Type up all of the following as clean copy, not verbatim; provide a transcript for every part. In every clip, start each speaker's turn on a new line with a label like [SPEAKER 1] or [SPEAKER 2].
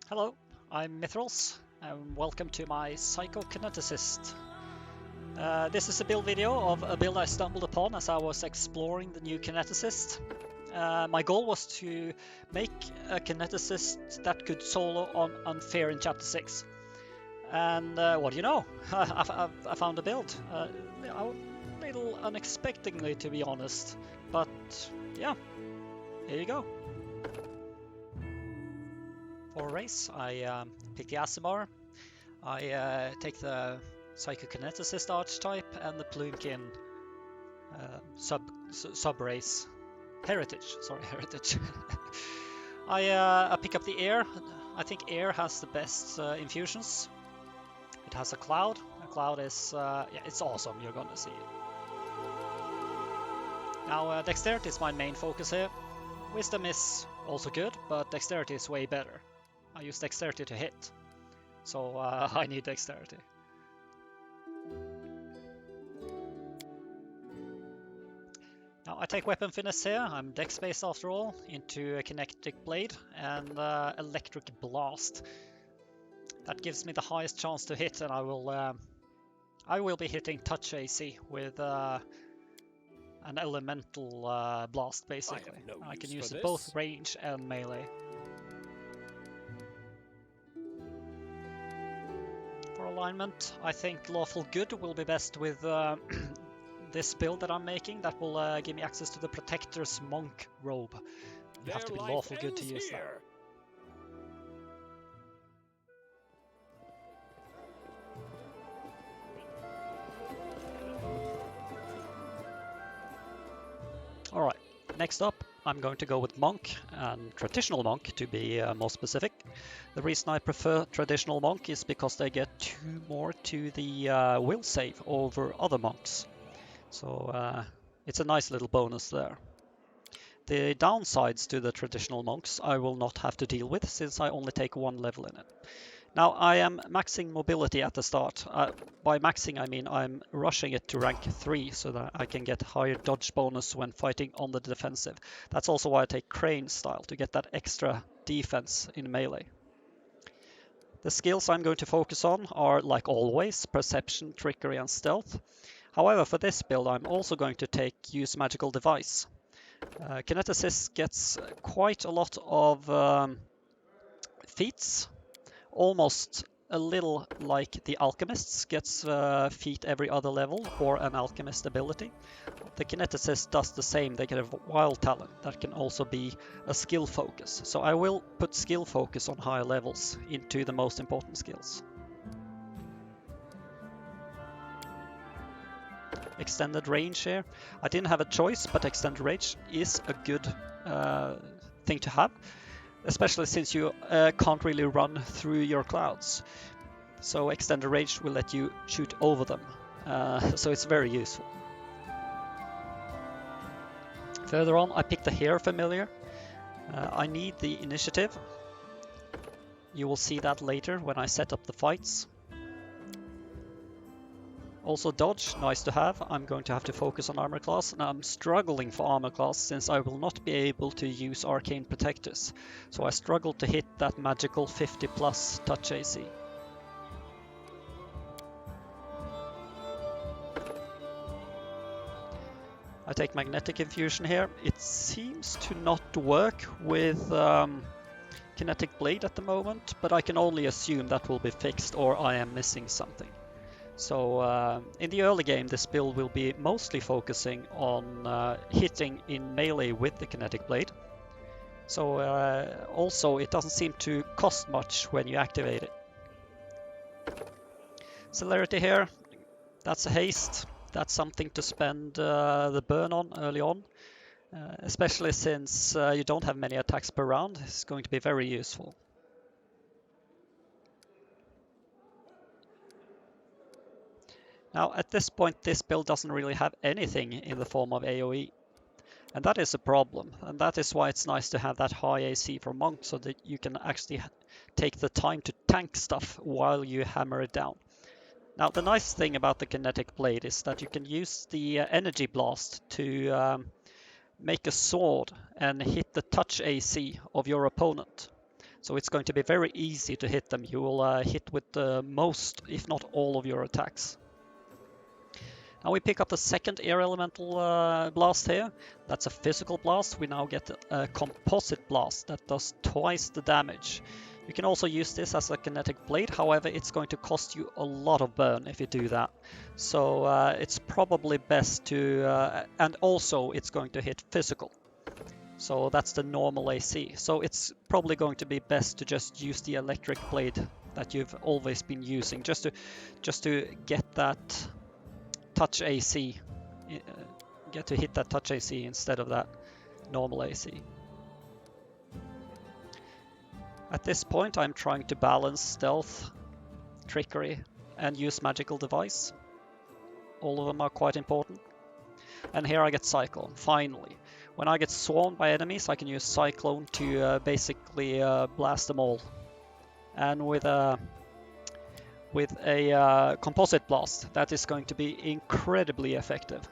[SPEAKER 1] Hello, I'm Mithrils, and welcome to my Psychokineticist. This is a build video of a build I stumbled upon as I was exploring the new Kineticist. My goal was to make a Kineticist that could solo on Unfair in Chapter 6. And what do you know? I found a build. A little unexpectedly, to be honest. But yeah, here you go. For a race, I pick the Aasimar. I take the Psychokineticist archetype and the Plumekin sub race. Heritage. I pick up the air. I think air has the best infusions. It has a cloud. A cloud is yeah, it's awesome. You're gonna see it. Now dexterity is my main focus here. Wisdom is also good, but dexterity is way better. I use dexterity to hit, so I need dexterity. Now I take weapon finesse here. I'm dex based after all, into a kinetic blade and electric blast. That gives me the highest chance to hit, and I will be hitting touch AC with an elemental blast basically. I can use both range and melee. For alignment, I think lawful good will be best with this build that I'm making. That will give me access to the Protector's Monk robe. You have to be lawful good to use that. Alright, next up I'm going to go with Monk, and Traditional Monk to be more specific. The reason I prefer Traditional Monk is because they get 2 more to the will save over other monks. So it's a nice little bonus there. The downsides to the Traditional Monks I will not have to deal with, since I only take 1 level in it. Now I am maxing mobility at the start. By maxing I mean I'm rushing it to rank 3 so that I can get higher dodge bonus when fighting on the defensive. That's also why I take Crane style, to get that extra defense in melee. The skills I'm going to focus on are, like always, Perception, Trickery and Stealth. However, for this build I'm also going to use Magical Device. Kineticist gets quite a lot of feats. Almost a little like the Alchemists gets feat every other level, or an Alchemist ability. The Kineticist does the same. They get a wild talent that can also be a skill focus. So I will put skill focus on higher levels into the most important skills. Extended range here. I didn't have a choice, but extended range is a good thing to have. Especially since you can't really run through your clouds. So extended range will let you shoot over them. So it's very useful. Further on, I picked the Hare Familiar. I need the initiative. You will see that later when I set up the fights. Also dodge, nice to have. I'm going to have to focus on armor class, and I'm struggling for armor class since I will not be able to use arcane protectors. So I struggle to hit that magical 50 plus touch AC. I take magnetic infusion here. It seems to not work with kinetic blade at the moment, but I can only assume that will be fixed, or I am missing something. So in the early game this build will be mostly focusing on hitting in melee with the kinetic blade. So also it doesn't seem to cost much when you activate it. Celerity here, that's a haste. That's something to spend the burn on early on. Especially since you don't have many attacks per round, it's going to be very useful. Now at this point this build doesn't really have anything in the form of AoE. And that is a problem, and that is why it's nice to have that high AC for Monk, so that you can actually take the time to tank stuff while you hammer it down. Now the nice thing about the kinetic blade is that you can use the energy blast to make a sword and hit the touch AC of your opponent. So it's going to be very easy to hit them. You will hit with most, if not all, of your attacks. Now we pick up the second air elemental blast here. That's a physical blast. We now get a composite blast that does twice the damage. You can also use this as a kinetic blade, however it's going to cost you a lot of burn if you do that. So it's probably best to... and also it's going to hit physical. So that's the normal AC. So it's probably going to be best to just use the electric blade that you've always been using, just to get that touch AC, get to hit that touch AC instead of that normal AC. At this point I'm trying to balance stealth, trickery and use magical device. All of them are quite important. And here I get Cyclone, finally. When I get swarmed by enemies I can use Cyclone to basically blast them all. And with a composite blast that is going to be incredibly effective.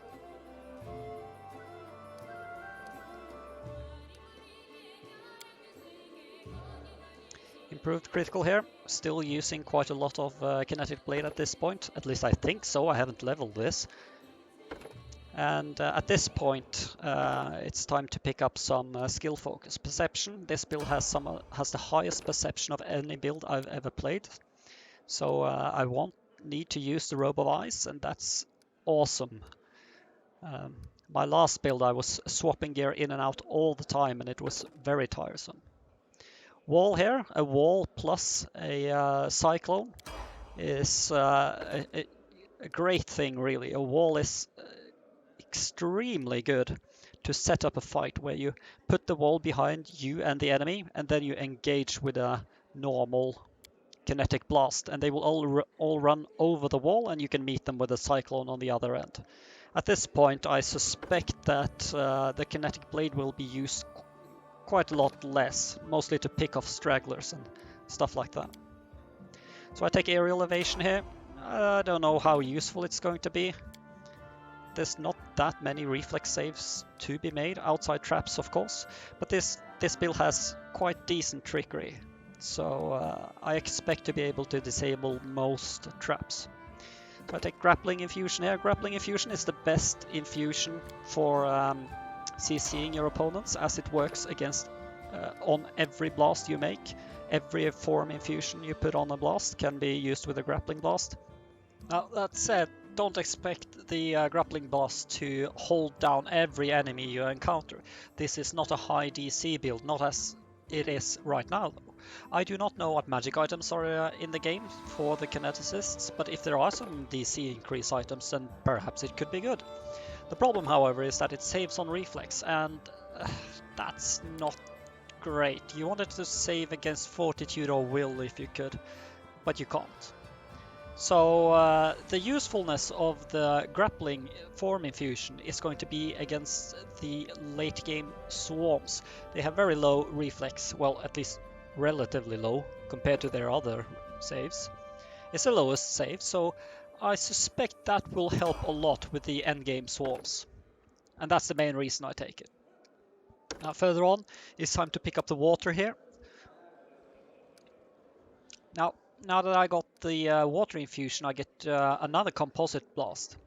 [SPEAKER 1] Improved critical here, still using quite a lot of kinetic blade at this point, at least I think so, I haven't leveled this. And at this point it's time to pick up some skill focus. Perception, this build has the highest perception of any build I've ever played. So I won't need to use the Robe of Ice, and that's awesome. My last build I was swapping gear in and out all the time and it was very tiresome. Wall here, a wall plus a cyclone is a great thing really. A wall is extremely good to set up a fight where you put the wall behind you and the enemy and then you engage with a normal kinetic blast and they will all run over the wall and you can meet them with a cyclone on the other end. At this point I suspect that the kinetic blade will be used quite a lot less, mostly to pick off stragglers and stuff like that. So I take aerial evasion here. I don't know how useful it's going to be. There's not that many reflex saves to be made, outside traps of course, but this build has quite decent trickery, so I expect to be able to disable most traps. So I take grappling infusion here. Grappling infusion is the best infusion for CCing your opponents, as it works against on every blast you make. Every form infusion you put on a blast can be used with a grappling blast. Now that said, don't expect the grappling blast to hold down every enemy you encounter. This is not a high DC build, not as it is right now though. I do not know what magic items are in the game for the kineticists, but if there are some DC increase items then perhaps it could be good. The problem, however, is that it saves on reflex, and that's not great. You wanted to save against fortitude or will if you could, but you can't. So the usefulness of the grappling form infusion is going to be against the late game swarms. They have very low reflex, well at least relatively low compared to their other saves. It's the lowest save, so I suspect that will help a lot with the endgame swarms. And that's the main reason I take it. Now further on, it's time to pick up the water here. Now that I got the water infusion, I get another composite blast.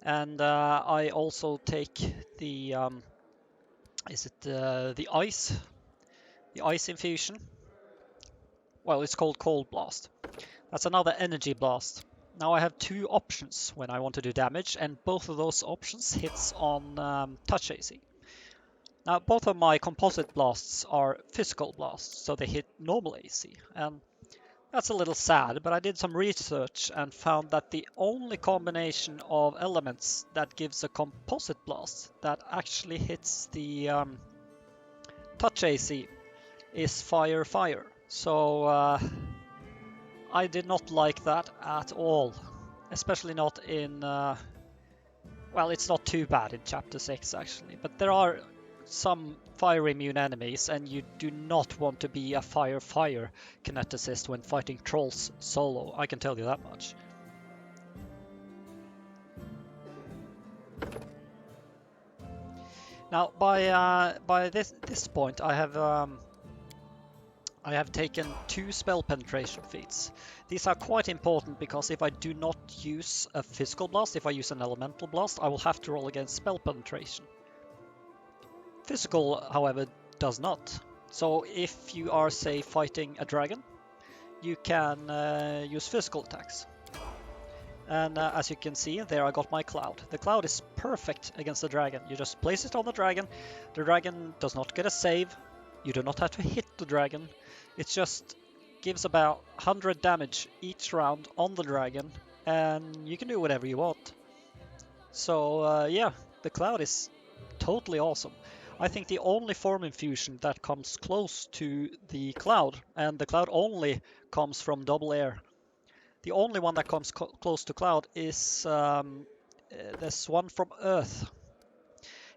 [SPEAKER 1] And I also take the, the ice infusion? Well, it's called cold blast. That's another energy blast. Now I have two options when I want to do damage, and both of those options hits on touch AC. Now both of my composite blasts are physical blasts, so they hit normal AC, and that's a little sad, but I did some research and found that the only combination of elements that gives a composite blast that actually hits the touch AC is fire. So I did not like that at all, especially not in, well, it's not too bad in chapter 6 actually, but there are some fire immune enemies and you do not want to be a fire kineticist when fighting trolls solo, I can tell you that much. Now by this point I have I have taken 2 spell penetration feats. These are quite important because if I do not use a physical blast, if I use an elemental blast, I will have to roll against spell penetration. Physical, however, does not. So if you are, say, fighting a dragon, you can use physical attacks. And as you can see, there I got my cloud. The cloud is perfect against the dragon. You just place it on the dragon does not get a save, you do not have to hit the dragon, it just gives about 100 damage each round on the dragon, and you can do whatever you want. So yeah, the cloud is totally awesome. I think the only form infusion that comes close to the cloud, and the cloud only comes from double air. The only one that comes close to cloud is this one from Earth.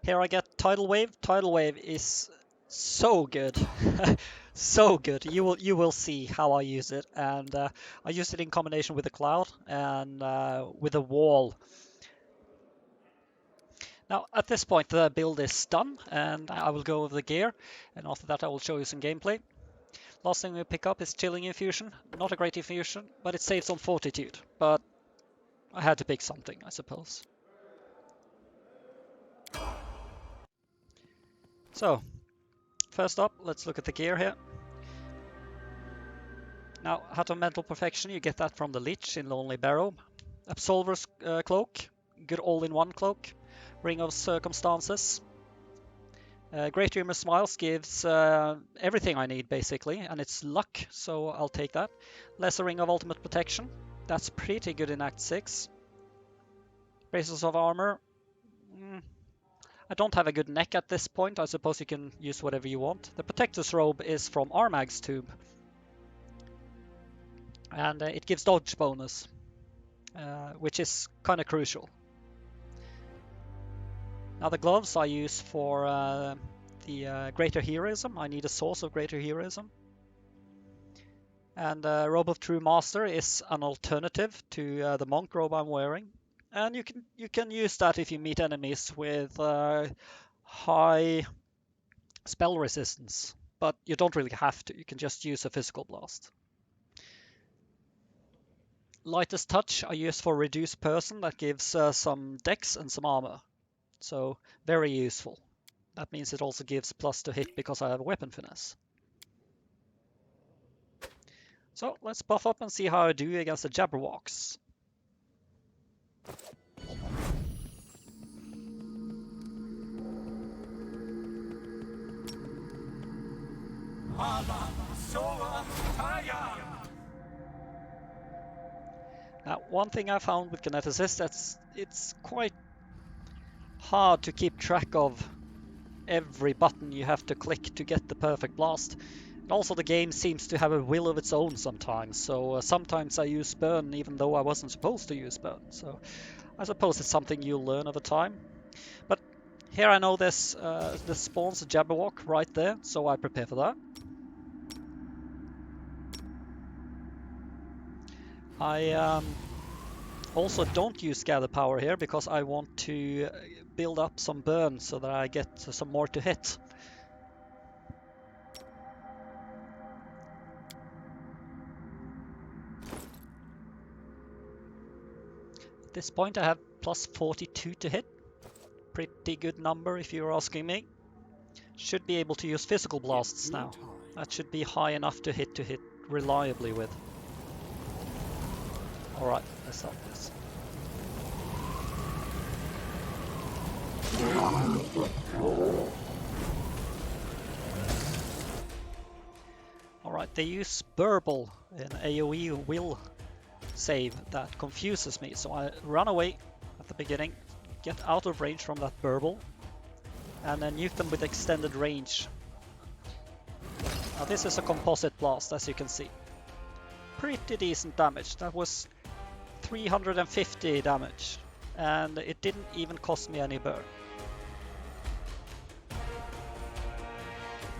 [SPEAKER 1] Here I get Tidal Wave. Tidal Wave is so good. So good. You will see how I use it, and I use it in combination with the cloud and with a wall. Now at this point the build is done, and I will go over the gear, and after that I will show you some gameplay. Last thing we pick up is Chilling Infusion. Not a great infusion, but it saves on Fortitude. But I had to pick something, I suppose. So, first up, let's look at the gear here. Now, Hat of Mental Perfection, you get that from the Lich in Lonely Barrow. Absolver's Cloak, good all-in-one cloak. Ring of Circumstances. Great Dreamer Smiles gives everything I need, basically, and it's luck, so I'll take that. Lesser Ring of Ultimate Protection, that's pretty good in Act 6. Braces of Armor. I don't have a good neck at this point, I suppose you can use whatever you want. The Protector's Robe is from Armag's Tomb. And it gives dodge bonus, which is kind of crucial. Now the gloves I use for the greater heroism. I need a source of greater heroism. And Robe of True Master is an alternative to the monk robe I'm wearing. And you can use that if you meet enemies with high spell resistance, but you don't really have to. You can just use a physical blast. Lightest Touch I use for Reduced Person, that gives some dex and some armor. So very useful. That means it also gives plus to hit because I have weapon finesse. So let's buff up and see how I do against the Jabberwocks. Now, one thing I found with Kineticist, that's it's quite hard to keep track of every button you have to click to get the perfect blast. And also the game seems to have a will of its own sometimes, so sometimes I use burn even though I wasn't supposed to use burn. So I suppose it's something you'll learn over time. But here I know this spawns a Jabberwock right there, so I prepare for that. I also don't use Gather Power here because I want to build up some burn so that I get some more to hit. At this point I have plus 42 to hit. Pretty good number if you're asking me. Should be able to use physical blasts now. That should be high enough to hit reliably with. Alright, let's start this. Alright, they use Burble in AoE will save that confuses me, so I run away at the beginning, get out of range from that Burble, and then nuke them with extended range. Now this is a composite blast, as you can see. Pretty decent damage. That was 350 damage, and it didn't even cost me any burn.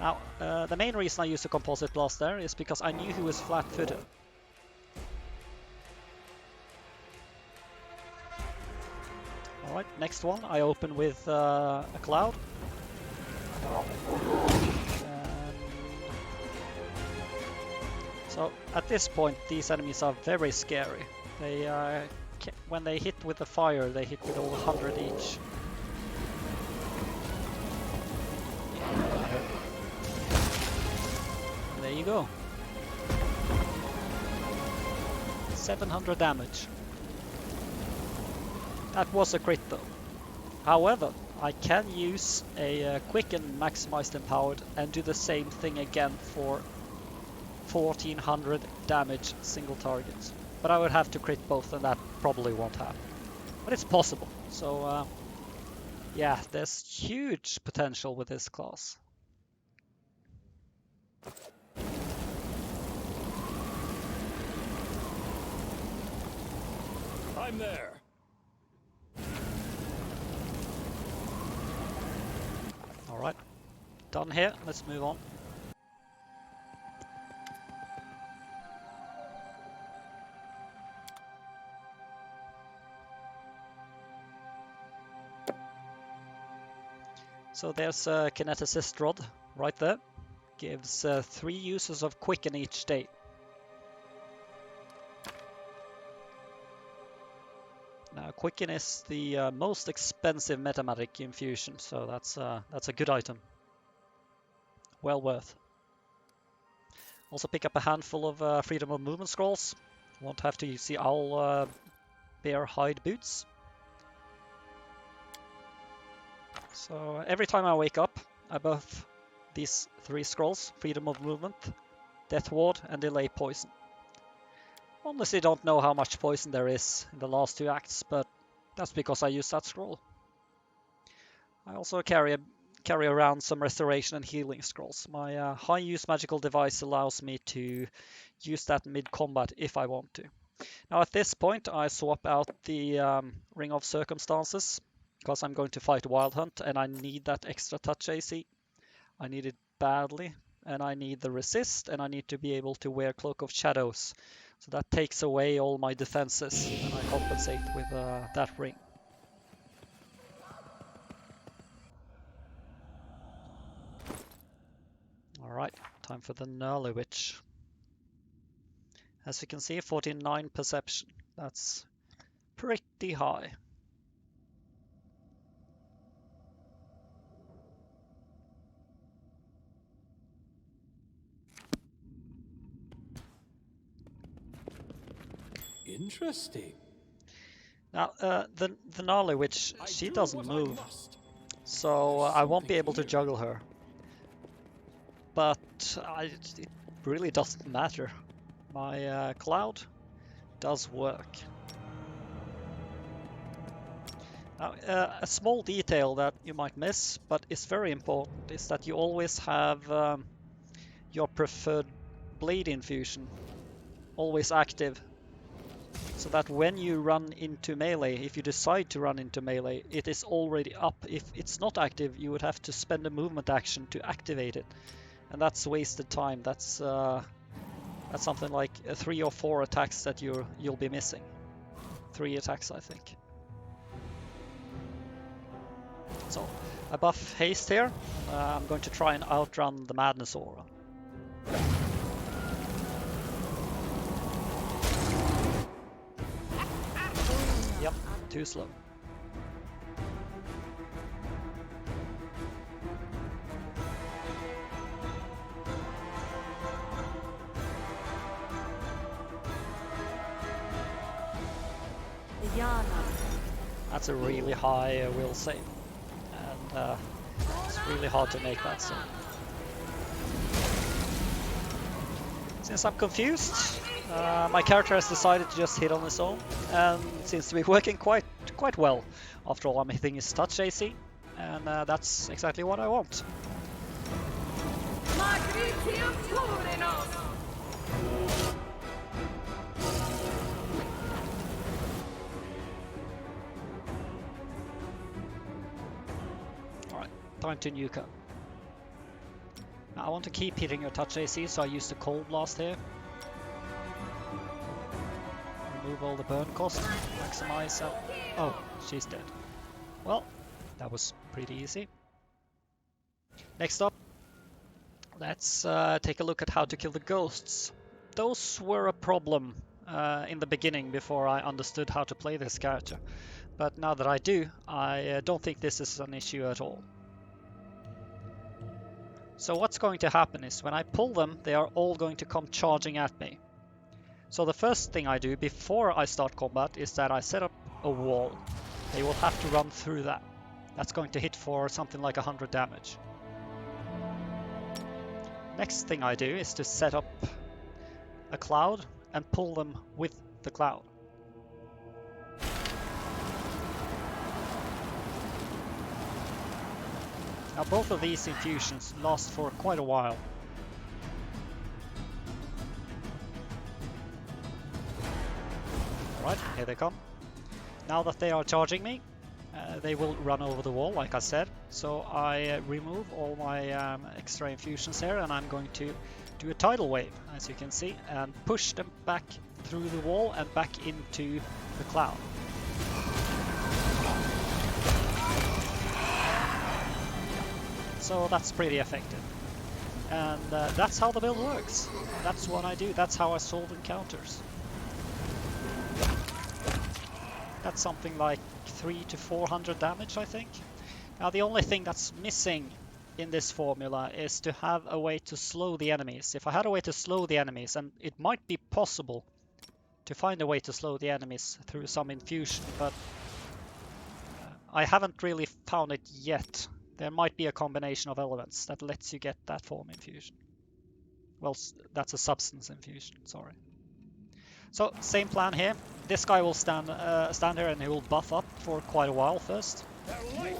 [SPEAKER 1] Now, the main reason I used a composite blast there is because I knew he was flat-footed. Alright, next one I open with a cloud. So at this point, these enemies are very scary. They when they hit with the fire, they hit with over 100 each. And there you go. 700 damage. That was a crit though. However, I can use a quicken maximized empowered and do the same thing again for 1400 damage single targets. But I would have to crit both and that probably won't happen. But it's possible. So yeah, there's huge potential with this class.
[SPEAKER 2] I'm there.
[SPEAKER 1] Alright, done here, let's move on. So there's a Kineticist rod right there. Gives 3 uses of quicken each day. Now quicken is the most expensive metamagic infusion, so that's a good item. Well worth. Also pick up a handful of freedom of movement scrolls. Won't have to use the owl bear hide boots. So every time I wake up, I buff these 3 scrolls: freedom of movement, death ward, and delay poison. Honestly, don't know how much poison there is in the last 2 acts, but that's because I use that scroll. I also carry around some restoration and healing scrolls. My high use magical device allows me to use that mid-combat if I want to. Now at this point I swap out the Ring of Circumstances because I'm going to fight Wild Hunt and I need that extra touch AC. I need it badly, and I need the resist, and I need to be able to wear Cloak of Shadows. So that takes away all my defenses and I compensate with that ring. Alright, time for the Nollie Witch. As you can see, 49 perception. That's pretty high.
[SPEAKER 2] Interesting.
[SPEAKER 1] Now, the Nollie Witch, she doesn't move, so I won't be able to juggle her. But it really doesn't matter. My cloud does work. Now, a small detail that you might miss, but is very important, is that you always have your preferred blade infusion always active. So that when you run into melee, if you decide to run into melee, it is already up. If it's not active, you would have to spend a movement action to activate it. And that's wasted time. That's something like 3 or 4 attacks that you'll be missing. 3 attacks, I think. So I buff haste here. I'm going to try and outrun the madness aura. Yep, too slow. That's a really high will save, and it's really hard to make that. So, since I'm confused, my character has decided to just hit on his own, and it seems to be working quite well. After all, I'm hitting his touch AC, and that's exactly what I want. Alright, time to nuke her. Now I want to keep hitting your touch AC, so I use the Cold Blast here. Remove all the burn cost, maximize oh, she's dead. Well, that was pretty easy. Next up, let's take a look at how to kill the ghosts. those were a problem in the beginning before I understood how to play this character. But now that I do, I don't think this is an issue at all. So what's going to happen is when I pull them, they are all going to come charging at me. So the first thing I do before I start combat is that I set up a wall. They will have to run through that. That's going to hit for something like 100 damage. Next thing I do is to set up a cloud and pull them with the cloud. Now both of these infusions last for quite a while. Alright, here they come. Now that they are charging me, they will run over the wall, like I said. So I remove all my extra infusions here, and I'm going to do a tidal wave, as you can see, and push them back through the wall and back into the cloud. So that's pretty effective. And that's how the build works. That's what I do. That's how I solve encounters. That's something like 300 to 400 damage, I think. Now the only thing that's missing in this formula is to have a way to slow the enemies. If I had a way to slow the enemies, and it might be possible to find a way to slow the enemies through some infusion, but I haven't really found it yet. There might be a combination of elements that lets you get that form infusion. Well, that's a substance infusion, sorry. So, same plan here. This guy will stand here and he will buff up for quite a while first.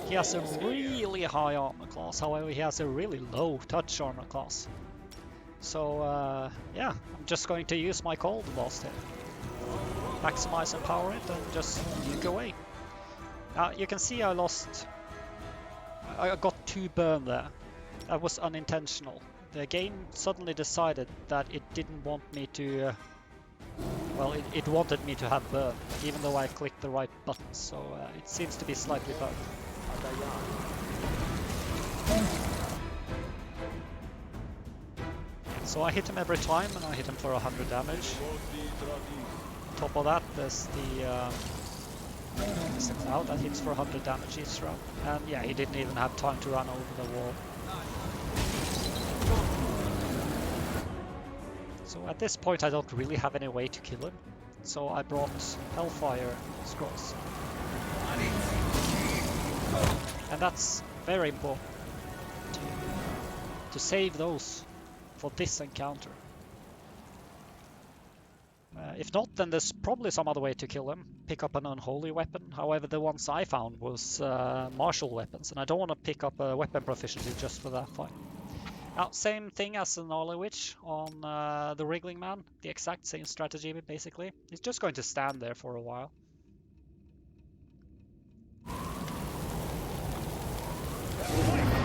[SPEAKER 1] He has a really high armor class, however he has a really low touch armor class. So, yeah, I'm just going to use my cold blast here. Maximize and power it and just nuke away. Now, you can see I got 2 burn there. That was unintentional. The game suddenly decided that it didn't want me to... well, it wanted me to have burn, even though I clicked the right button, so it seems to be slightly bugged. So I hit him every time, and I hit him for 100 damage. On top of that, there's the cloud that hits for 100 damage each round. And yeah, he didn't even have time to run over the wall. So at this point I don't really have any way to kill him. So I brought Hellfire Scrolls. And that's very important to save those for this encounter. If not, then there's probably some other way to kill him. Pick up an unholy weapon. However, the ones I found was martial weapons, and I don't want to pick up a weapon proficiency just for that fight. Now, same thing as the Nollie Witch on the Wriggling Man. The exact same strategy, basically. He's just going to stand there for a while.
[SPEAKER 2] Life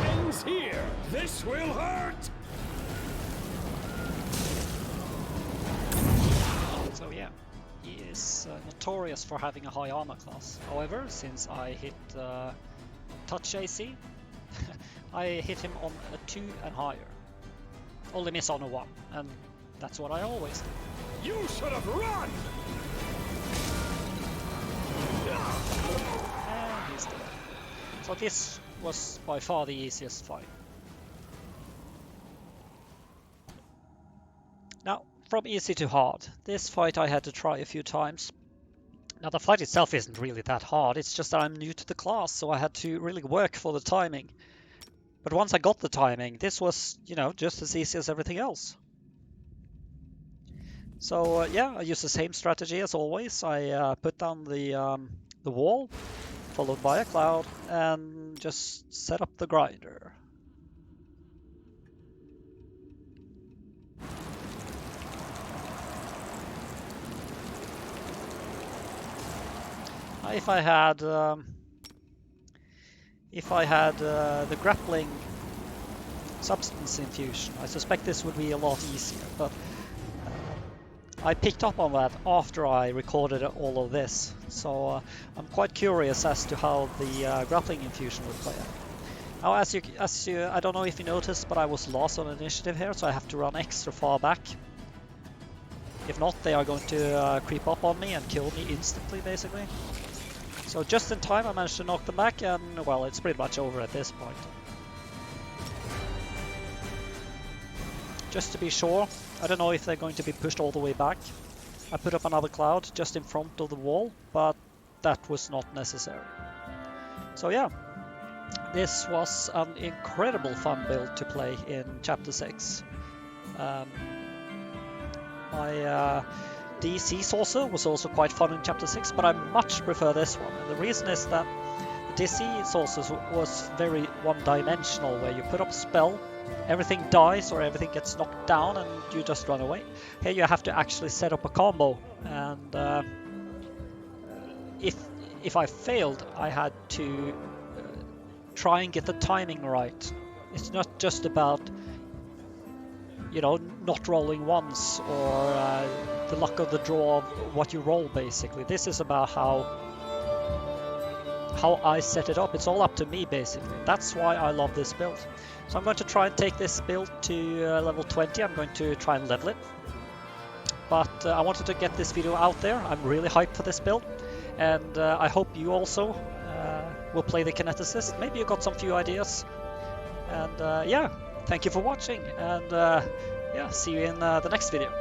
[SPEAKER 2] ends here. This will hurt.
[SPEAKER 1] So yeah, he is notorious for having a high armor class. However, since I hit touch AC, I hit him on a 2 and higher. Only miss on a 1, and that's what I always do.
[SPEAKER 2] You should have run.
[SPEAKER 1] And he's dead. So this was by far the easiest fight. Now, from easy to hard. This fight I had to try a few times. Now the fight itself isn't really that hard, it's just that I'm new to the class, so I had to really work for the timing. But once I got the timing, this was, you know, just as easy as everything else. So yeah, I use the same strategy as always. I put down the wall, followed by a cloud, and just set up the grinder. If I had the grappling substance infusion, I suspect this would be a lot easier, but I picked up on that after I recorded all of this, so I'm quite curious as to how the grappling infusion would play out. Now, as you, I don't know if you noticed, but I was lost on initiative here, so I have to run extra far back. If not, they are going to creep up on me and kill me instantly, basically. So just in time I managed to knock them back, and well, it's pretty much over at this point. Just to be sure, I don't know if they're going to be pushed all the way back. I put up another cloud just in front of the wall, but that was not necessary. So yeah, this was an incredible fun build to play in Chapter 6. My DC Saucer was also quite fun in Chapter 6, but I much prefer this one. And the reason is that the DC Saucer was very one-dimensional, where you put up a spell, everything dies or everything gets knocked down and you just run away. Here you have to actually set up a combo, and if I failed, I had to try and get the timing right. It's not just about, you know, not rolling once or the luck of the draw of what you roll, basically. This is about how I set it up. It's all up to me, basically. That's why I love this build. So I'm going to try and take this build to level 20. I'm going to try and level it. But I wanted to get this video out there. I'm really hyped for this build. And I hope you also will play the Kineticist. Maybe you got some few ideas. And yeah, thank you for watching. And yeah, see you in the next video.